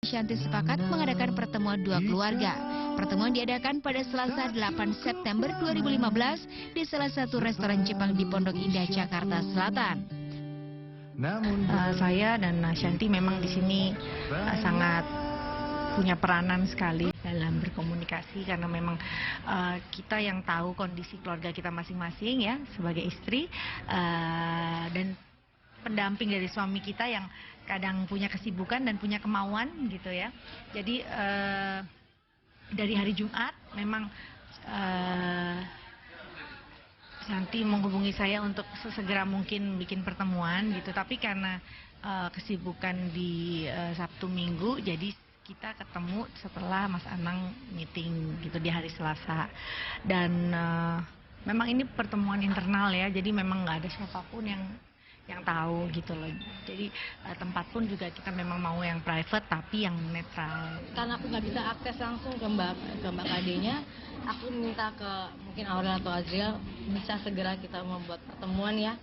Shanti sepakat mengadakan pertemuan dua keluarga. Pertemuan diadakan pada Selasa 8 September 2015 di salah satu restoran Jepang di Pondok Indah, Jakarta Selatan. Saya dan Shanti memang di sini sangat punya peranan sekali dalam berkomunikasi karena memang kita yang tahu kondisi keluarga kita masing-masing ya sebagai istri dan pendamping dari suami kita yang kadang punya kesibukan dan punya kemauan gitu ya. Jadi dari hari Jumat memang Shanti menghubungi saya untuk sesegera mungkin bikin pertemuan gitu. Tapi karena kesibukan di Sabtu Minggu jadi kita ketemu setelah Mas Anang meeting gitu di hari Selasa. Dan memang ini pertemuan internal ya. Jadi memang nggak ada siapapun yang tahu gitu loh. Jadi tempat pun juga kita memang mau yang private tapi yang netral. Karena aku nggak bisa akses langsung ke Mbak Kadenya, aku minta ke mungkin Aurel atau Azriel bisa segera kita membuat pertemuan ya.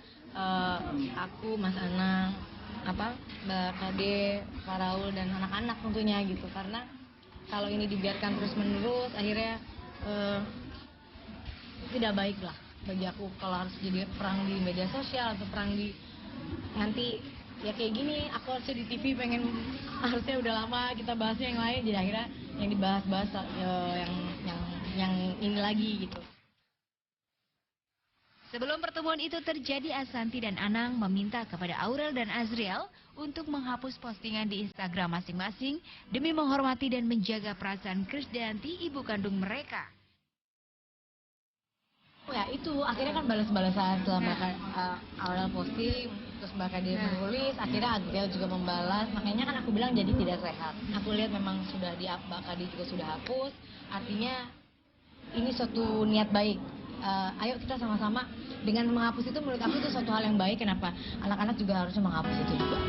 Aku, Mas Anang, Mbak Kade, Pak Raul dan anak-anak tentunya gitu. Karena kalau ini dibiarkan terus menerus akhirnya tidak baik lah bagi aku kalau harus jadi perang di media sosial atau perang di nanti ya kayak gini. Aku harusnya di TV harusnya udah lama kita bahasnya yang lain, jadi akhirnya yang dibahas-bahas yang ini lagi gitu. Sebelum pertemuan itu terjadi, Ashanti dan Anang meminta kepada Aurel dan Azriel untuk menghapus postingan di Instagram masing-masing demi menghormati dan menjaga perasaan Krisdayanti, ibu kandung mereka. Ya itu akhirnya kan balas-balasan setelah Aurel posting, terus Mbak Kade menulis, akhirnya Azriel juga membalas. Makanya kan aku bilang jadi tidak sehat. Aku lihat memang sudah Mbak Kade juga sudah hapus, artinya ini suatu niat baik. Ayo kita sama-sama dengan menghapus itu, menurut aku itu suatu hal yang baik. Kenapa anak-anak juga harusnya menghapus itu juga.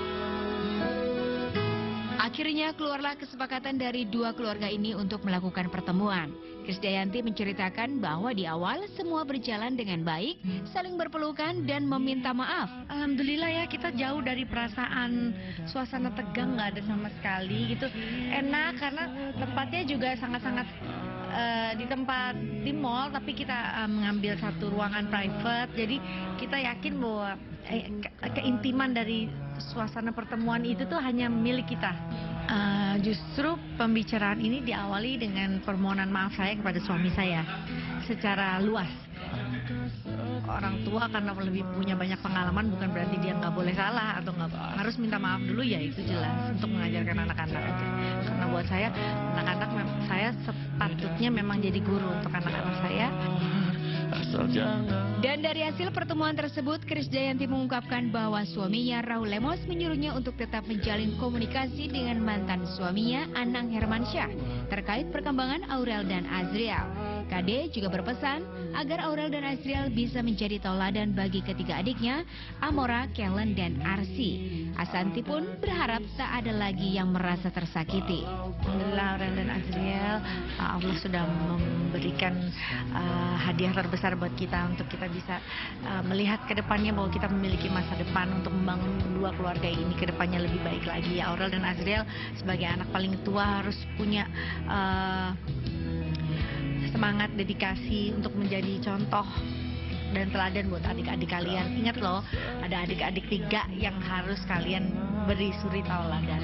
Akhirnya keluarlah kesepakatan dari dua keluarga ini untuk melakukan pertemuan. Krisdayanti menceritakan bahwa di awal semua berjalan dengan baik, saling berpelukan dan meminta maaf. Alhamdulillah ya, kita jauh dari perasaan suasana tegang, nggak ada sama sekali gitu. Enak karena tempatnya juga sangat-sangat di mall, tapi kita mengambil satu ruangan private. Jadi kita yakin bahwa keintiman dari suasana pertemuan itu tuh hanya milik kita. Justru pembicaraan ini diawali dengan permohonan maaf saya kepada suami saya secara luas. Orang tua karena lebih punya banyak pengalaman bukan berarti dia nggak boleh salah atau nggak harus minta maaf dulu, ya itu jelas untuk mengajarkan anak-anak aja. Karena buat saya anak-anak saya sepatutnya memang jadi guru untuk anak-anak saya. Dan dari hasil pertemuan tersebut, Krisdayanti mengungkapkan bahwa suaminya Raul Lemos menyuruhnya untuk tetap menjalin komunikasi dengan mantan suaminya Anang Hermansyah terkait perkembangan Aurel dan Azriel. Kade juga berpesan agar Aurel dan Azriel bisa menjadi tauladan bagi ketiga adiknya, Amora, Kellen, dan Arsi. Ashanti pun berharap tak ada lagi yang merasa tersakiti. Alhamdulillah Aurel dan Azriel, Allah sudah memberikan hadiah terbesar buat kita untuk kita bisa melihat ke depannya bahwa kita memiliki masa depan untuk membangun dua keluarga ini ke depannya lebih baik lagi. Aurel dan Azriel sebagai anak paling tua harus punya semangat, dedikasi untuk menjadi contoh dan teladan buat adik-adik kalian. Ingat loh, ada adik-adik 3 yang harus kalian beri suri tauladan.